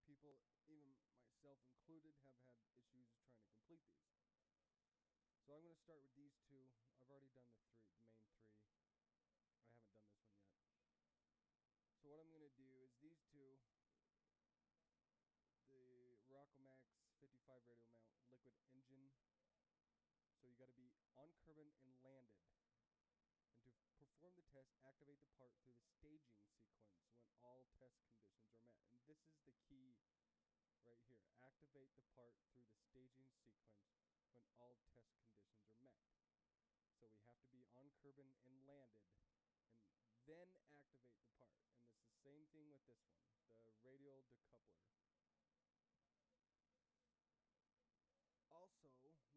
people, even myself included, have had issues trying to complete these. So I'm going to start with these two. I've already done the main three. I haven't done this one yet. So what I'm going to do is these two, the Rockomax 55 radial mount liquid engine. So you got to be on Kerbal and landed. And to perform the test, activate the part through the staging sequence when all test conditions are met. And this is the key right here. Activate the part through the staging sequence when all test conditions are met. So we have to be on Kerbal and landed, and then activate the part. And it's the same thing with this one, the radial decoupler. Also,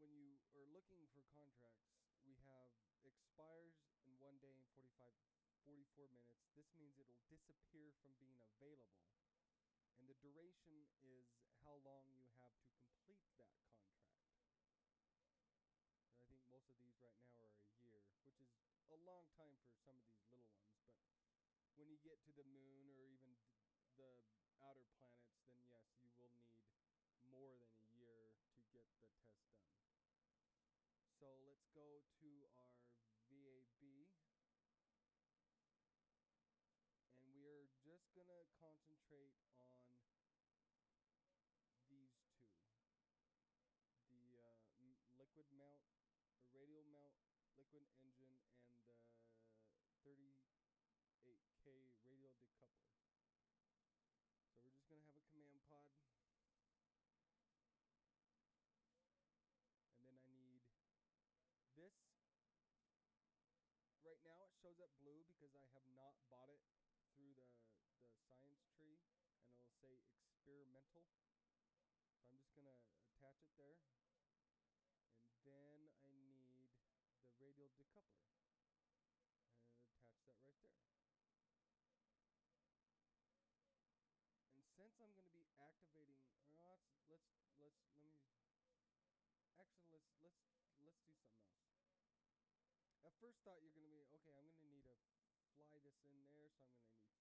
when you are looking for contracts, we have expires in 1 day and 44 minutes. This means it'll disappear from being available. And the duration is how long you have to complete that contract. And I think most of these right now are a year, which is a long time for some of these little ones. But when you get to the moon or even the outer planets, then yes, you will need more than a year to get the test done. So let's go to our VAB. And we're just going to concentrate on these two. The liquid mount, the radial mount liquid engine, and the 38K radial decoupler. So we're just going to have a command pod. And then I need this. Right now it shows up blue because I have not bought it through the science tree, and it'll say experimental. So I'm just going to attach it there. And then I need the radial decoupler. And attach that right there. And since I'm going to be activating, let's do something else. At first thought you're going to be, okay, I'm going to need to fly this in there, so I'm going to need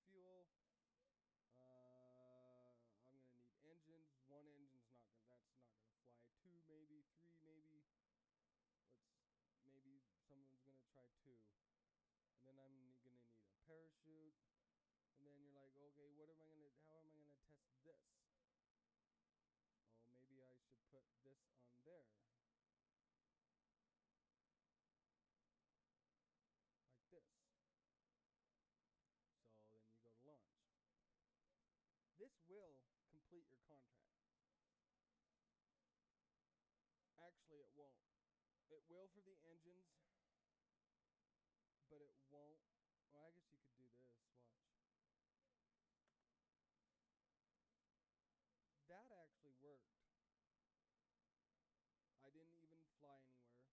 fuel. I'm going to need engines. One engine's that's not going to fly. Two maybe, three maybe. Maybe someone's going to try two. And then I'm going to need a parachute. And then you're like, okay, how am I going to test this? Oh, maybe I should put this on there. Like this. So then you go to launch. This will complete your contract. Actually, it won't. It will for the engines, but it won't. Well, I guess you could do this. Watch. That actually worked. I didn't even fly anywhere.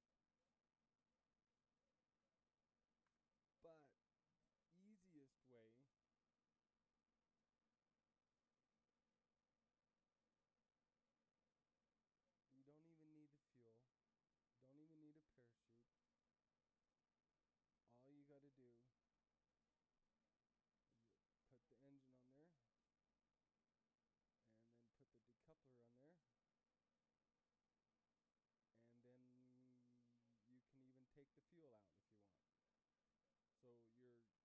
But easiest way you don't even need the fuel. Don't even need a parachute. All you got to do is put the engine on there, and then put the decoupler on there, and then you can even take the fuel out if you want.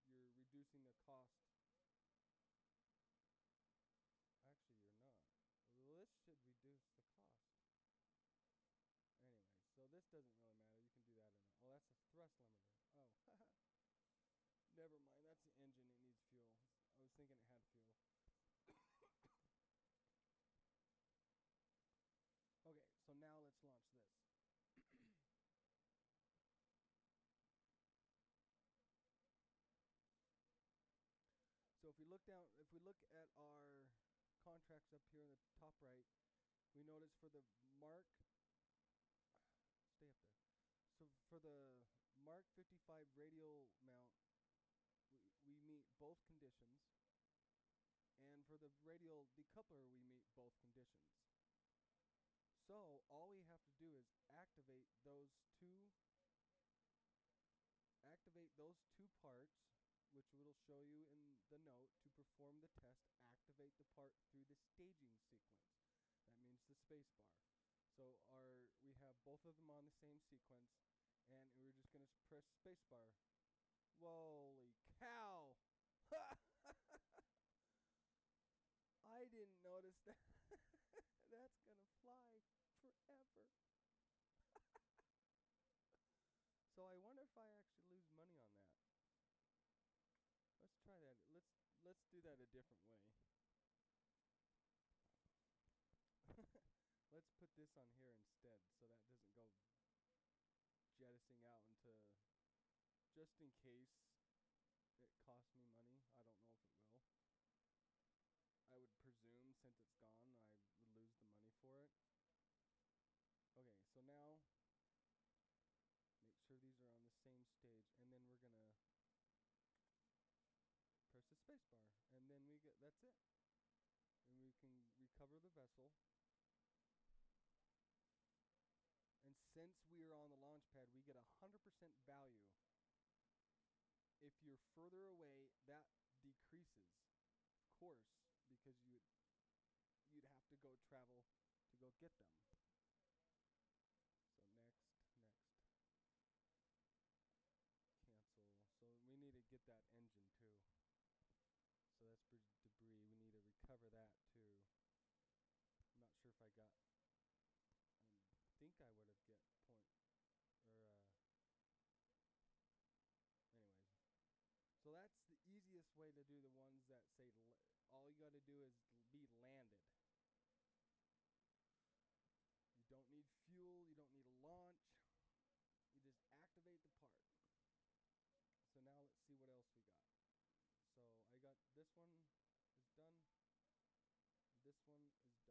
So you're reducing the cost. Actually, you're not. Well, this should reduce the cost. Anyway, so this doesn't really matter. You can do that in. Oh, that's a thrust limiter. Oh, never mind. That's the engine. It needs fuel. I was thinking it had fuel. Okay, so now let's launch this. So if we look at our contracts up here in the top right, we notice for the Mark, stay up there. So for the Mark 55 radial mount, we meet both conditions. And for the radial decoupler, we meet both conditions. So all we have to do is activate those two parts which will show you in the note, to perform the test, activate the part through the staging sequence. That means the space bar. So we have both of them on the same sequence, and we're just going to press space bar. Holy cow! I didn't notice that. That's going to fly forever. So I wonder if I actually lose money on that. Let's try that. Let's do that a different way. Let's put this on here instead, so that doesn't go jettisoning out into, just in case it costs me money. I don't know if it will. I would presume since it's gone, I would lose the money for it. Okay, so now make sure these are on the same stage, and then we're gonna press the space bar, and then that's it. And we can recover the vessel. And since we are on the launch pad, we get 100% value. If you're further away, that decreases, of course, because you'd have to go travel to go get them. So next, cancel. So we need to get that engine too. So that's debris. We need to recover that too. I'm not sure if I got. I think I would have get point or anyways. So that's the easiest way to do the ones that say all you got to do is be landed. You don't need fuel. You don't need a launch. You just activate the part. So now let's see what else we got. So I got this one is done. This one is done.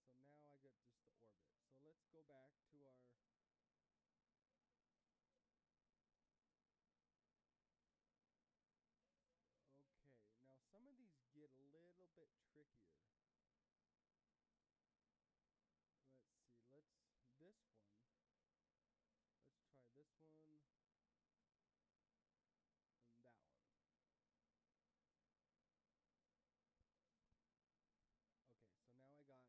So now I got just the orbit. So let's go back to our okay. Now some of these get a little bit trickier. Let's see. This one. Let's try this one and that one. Okay, so now I got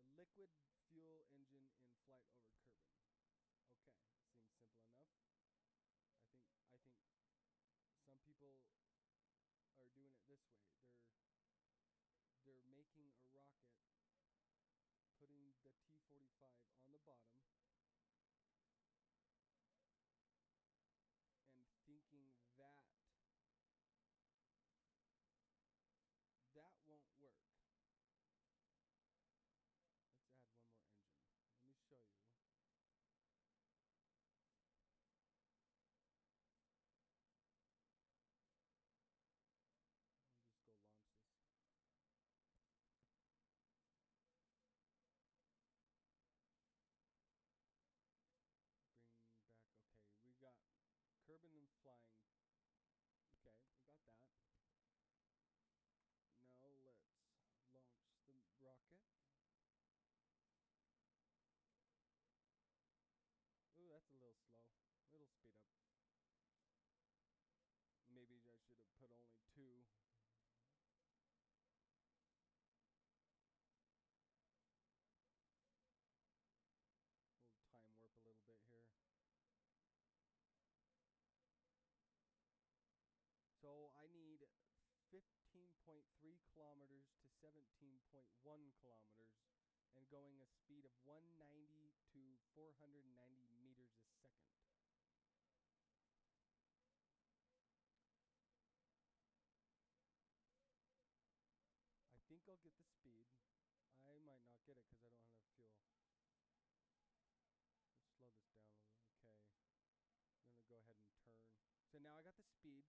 the liquid fuel engine in flight over Kerbal. Okay, seems simple enough. I think some people are doing it this way. They're making a rocket, putting the T-45 on the bottom, and thinking that won't work. Let's add one more engine. Let me show you. I'll just go launch this. Bring back. Okay, we got Kerbal and flying. Okay, we got that. Now let's launch the rocket. Ooh, that's a little slow. It'll speed up. Maybe I should have put only two. We'll time warp a little bit here. So I need 15.3 kilometers to 17.1 kilometers and going a speed of 190 to 490 meters a second. I think I'll get the speed. I might not get it because I don't have enough fuel. Let's slow this down a little. Okay. I'm going to go ahead and turn. So now I got the speed.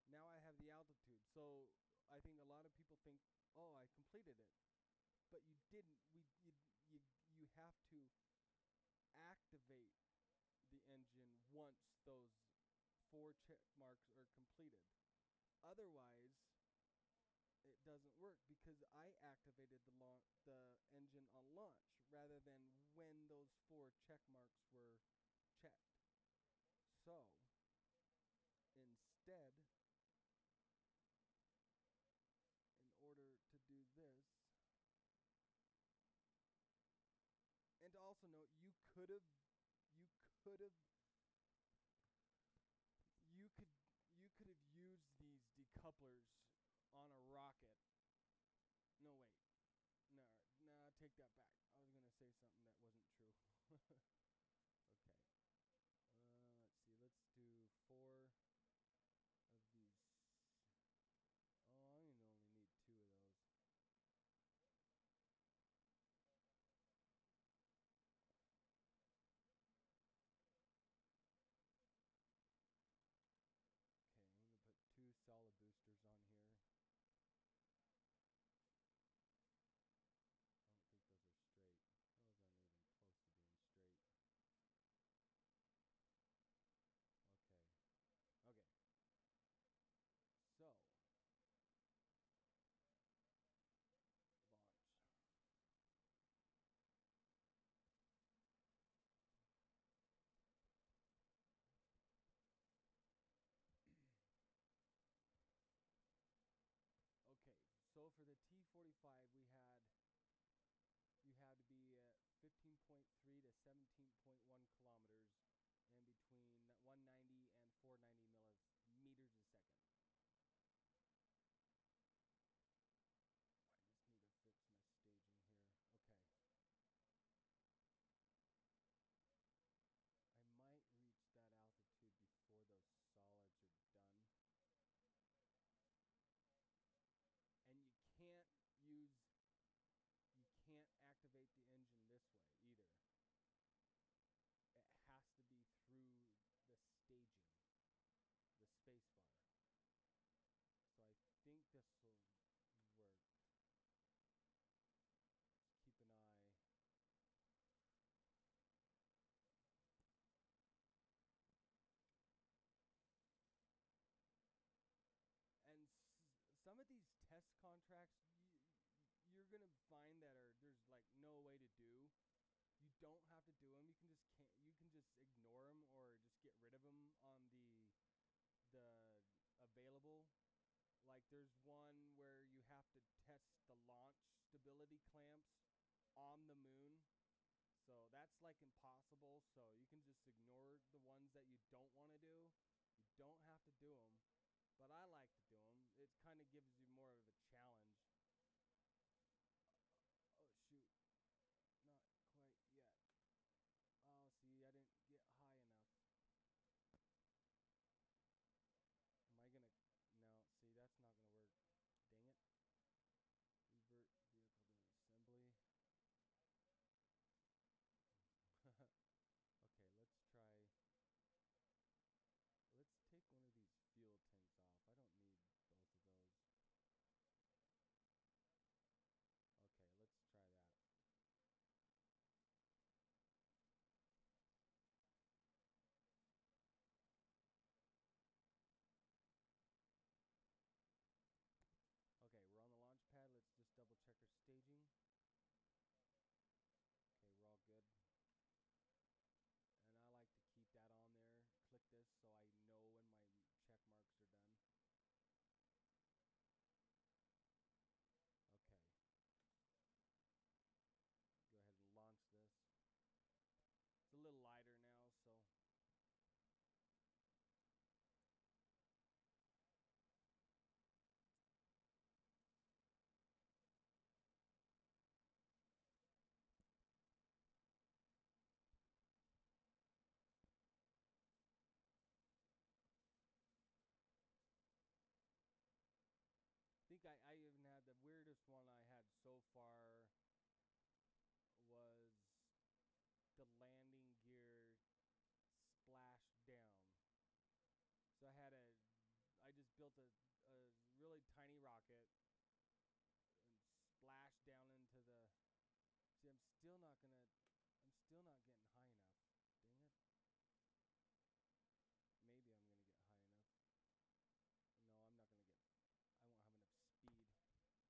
Now I have the altitude. So I think a lot of people think, oh, I completed it. But you didn't. You have to activate the engine once those 4 check marks are completed. Otherwise, it doesn't work because I activated the engine on launch rather than when those 4 check marks were checked. No, you could have, you could, you could have used these decouplers on a rocket. No, wait. No, nah, take that back. I was gonna say something that wasn't true. Okay. Let's see. Let's do 4 of these. Oh, I only need 2 of those. Okay, I'm gonna put 2 solid boosters on here. I don't think those are straight. Those aren't even close to being straight. Okay. Okay. So, launch. Okay, so for the T45, you had to be at 15.3 to 17.1 kilometers and between 190 and 490 millimeters a second. I just need to fix my staging here. Okay. I might reach that altitude before those solids are done. And use you can't activate the engine this way either. It has to be through the staging, the spacebar. So I think this will work. Keep an eye. And some of these test contracts, you're gonna find that there's like no way to do. You don't have to do them. You can just ignore them or just get rid of them on the available. Like there's one where you have to test the launch stability clamps on the moon. So that's like impossible. So you can just ignore the ones that you don't want to do. You don't have to do them, but I like to do them. It kind of gives you more of a challenge. Oh shoot, not quite yet. Oh, see, I didn't get high enough. Am I gonna? No, see, that's not gonna work. Dang it. Revert vehicle to assembly. Okay, let's try. Let's take one of these fuel tanks off. I don't need both of those. Okay, let's try that. Okay, we're on the launch pad. Let's just double check our staging. Okay, we're all good. And I like to keep that on there. Click this so I know when my check marks are done. Okay. Go ahead and launch this. It's a little lighter now, so I think I even had the weirdest one I had so far was the landing gear splashed down. So I just built a really tiny rocket and splashed down into the. See, I'm still not getting high enough. Dang it. Maybe I'm gonna get high enough. No, I'm not gonna get. I won't have enough speed.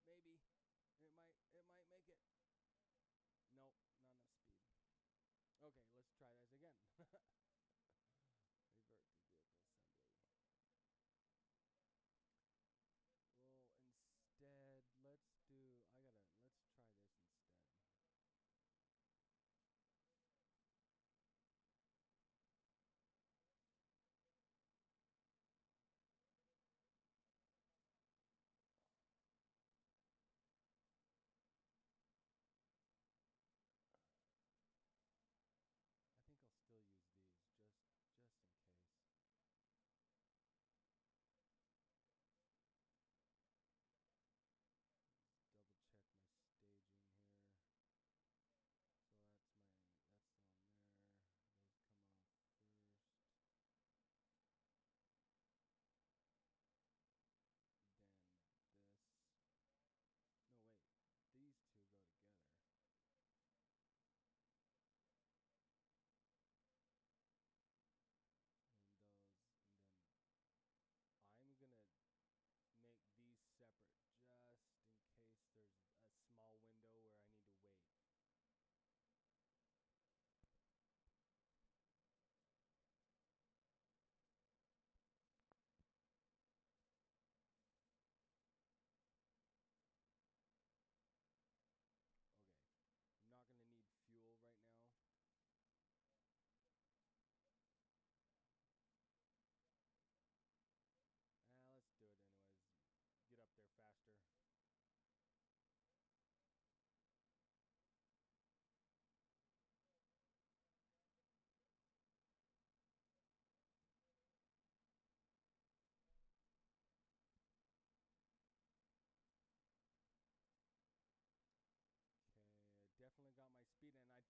Maybe it might make it. Nope, not enough speed. Okay, let's try this again. Revert to vehicle assembly. Well, instead, let's try this instead.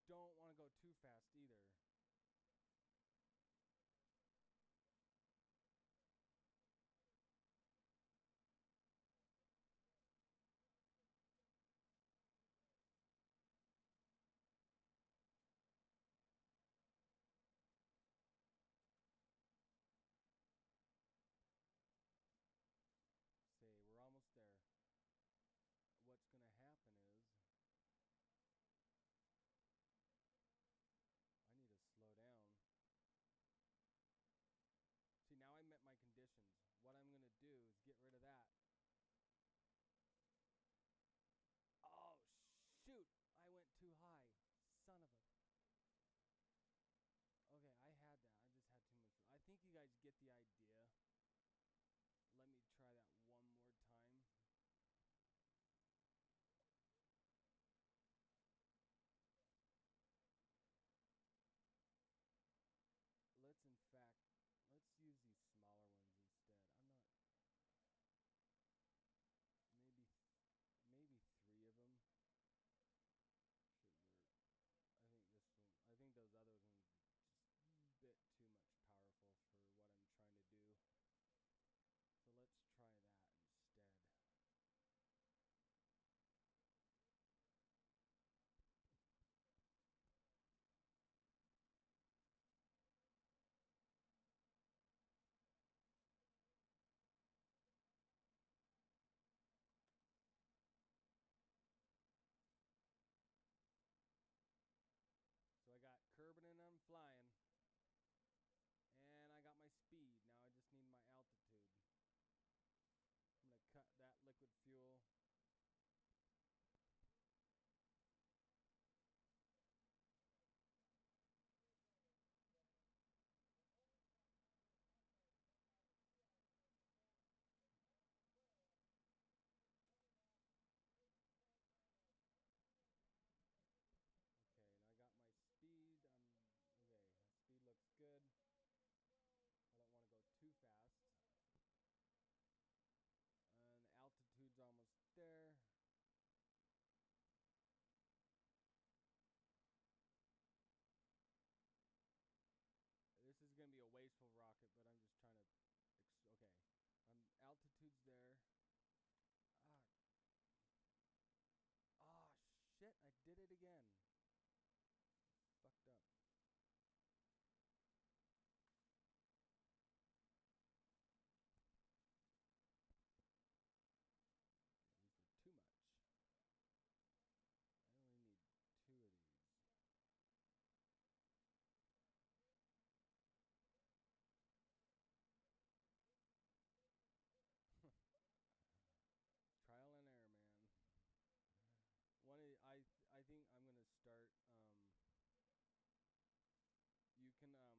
don't want to go too fast either. Say, we're almost there. What's going to happen is I need to slow down. See, now I met my conditions. What I'm going to do is get rid of that. Oh, shoot. I went too high. Son of a. Okay, I had that. I just had too much. I think you guys get the idea. Let me try that one more time. Let's, in fact, let's use these smaller ones instead. I'm not. Maybe, maybe 3 of them should work. I think this one. I think those other ones just a bit too much powerful for what I'm trying to do. So let's try that instead. So I got Kerbal and I'm flying. And I got my speed. Now I just need my altitude. I'm going to cut that liquid fuel. Okay, and I got my speed. Okay, my speed looks good. I don't want to go too fast. And altitude's almost there. This is going to be a wasteful rocket, but I'm just trying to. Okay, altitude's there. Ah, ah, shit! I did it again. Fucked up. Okay, these were too much. I only need 2 of these. Trial and error, man. I think I'm gonna start. You can I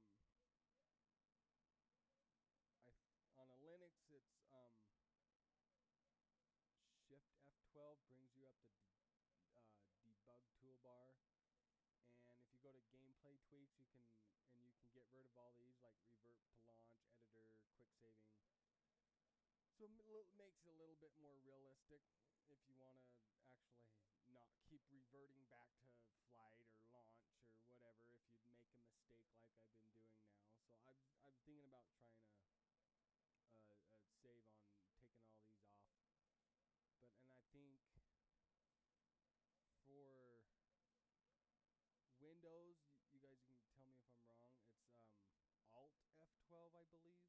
on a Linux it's Shift F12 brings you up the debug toolbar, and if you go to gameplay tweaks, you can get rid of all these like revert to launch, editor, quick saving. So it makes it a little bit more realistic if you want to actually not keep reverting back to flight or launch or whatever if you make a mistake like I've been doing now. So I'm thinking about trying to save on taking all these off. And I think for Windows, you guys can tell me if I'm wrong. It's Alt F12, I believe.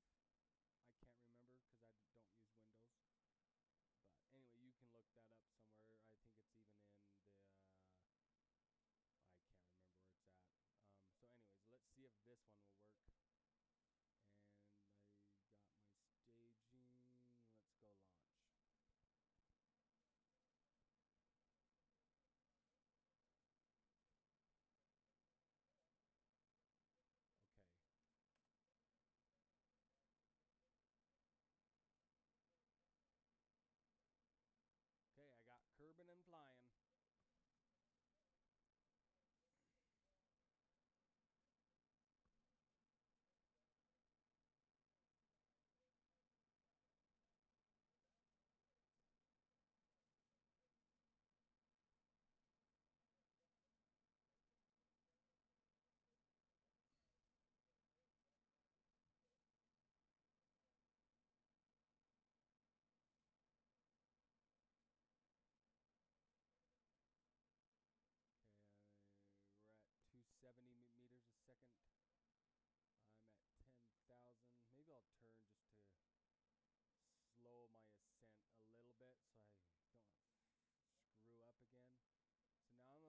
I can't remember because I don't use Windows. But anyway, you can look that up somewhere. I think it's even in the. I can't remember where it's at. So, anyways, let's see if this one will work. And I got my staging. Let's go launch. Okay. Okay, I got Kerbin and flying.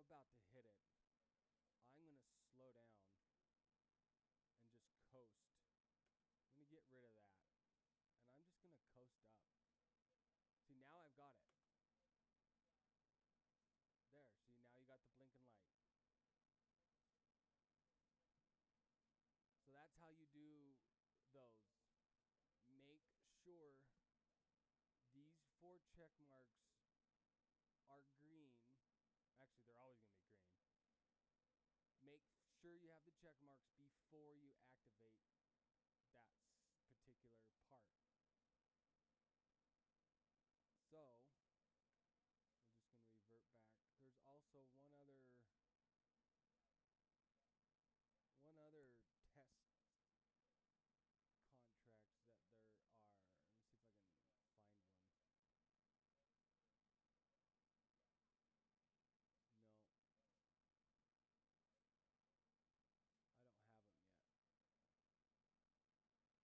about to hit it, I'm going to slow down and just coast. I'm going to get rid of that. And I'm just going to coast up. See, now I've got it. There. See, now you got the blinking light. So that's how you do those. Make sure these 4 check marks are green. Actually, they're always going to be green. Make sure you have the check marks before you activate that particular part. So, we're just going to revert back. There's also one other test contracts that there are. Let me see if I can find one. No, I don't have them yet.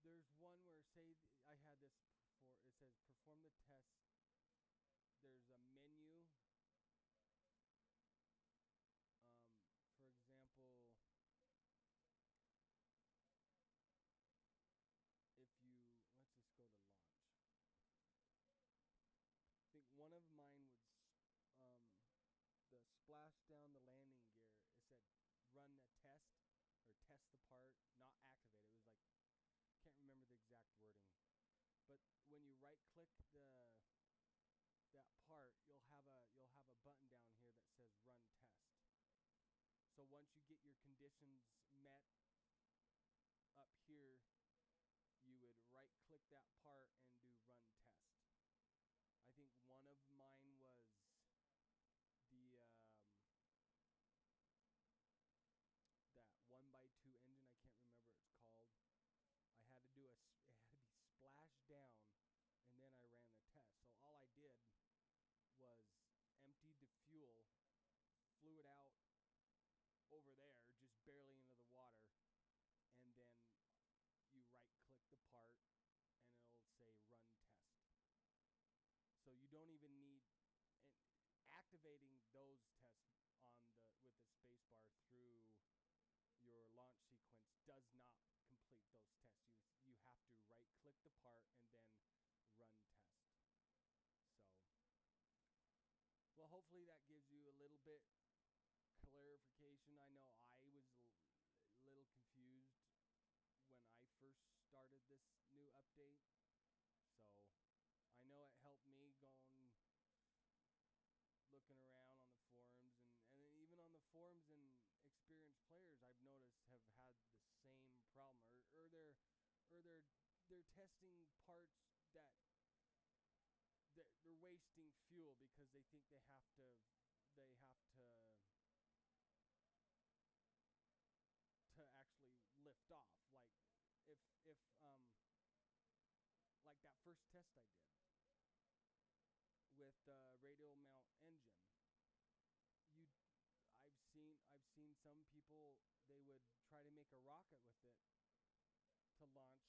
There's one where, say, I had this before. It says perform the test. There's a menu. For example, if you, let's just go to launch. I think one of mine was the splash down the landing gear. It said run the test or test the part, not activate. It was like, can't remember the exact wording. But when you right click that part, you'll have a button down here that says run test. So once you get your conditions met up here, you would right click that part and do run test. I think one of mine was the that 1x2 engine. I can't remember what it's called. I had to do it had to be splashed down, and then I ran the test. So all I did was emptied the fuel, flew it out over there, just barely into the water, and then you right click the part and it'll say run test. So you don't even need activating those tests on the with the space bar through your launch sequence does not complete those tests. You have to right click the part and then run test. So, well, hopefully that gives you a little bit clarification. I know I was a little confused when I first started this new update. So, I know it helped me going looking around on the forums, and even on the forums, and experienced players I've noticed have had the same problem, or they're testing parts that they're wasting fuel because they think they have to actually lift off. Like if like that first test I did with the radial mount engine, you I've seen some people, they would try to make a rocket with it to launch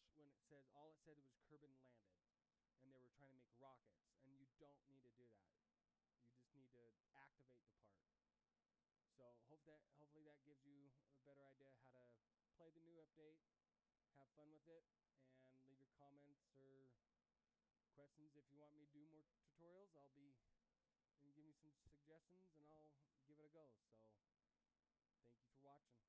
when all it said was Kerbal landed, and they were trying to make rockets, and you don't need to do that. You just need to activate the part. So hopefully that gives you a better idea how to play the new update, have fun with it, and leave your comments or questions. If you want me to do more tutorials, I'll be, and give me some suggestions, and I'll give it a go. So thank you for watching.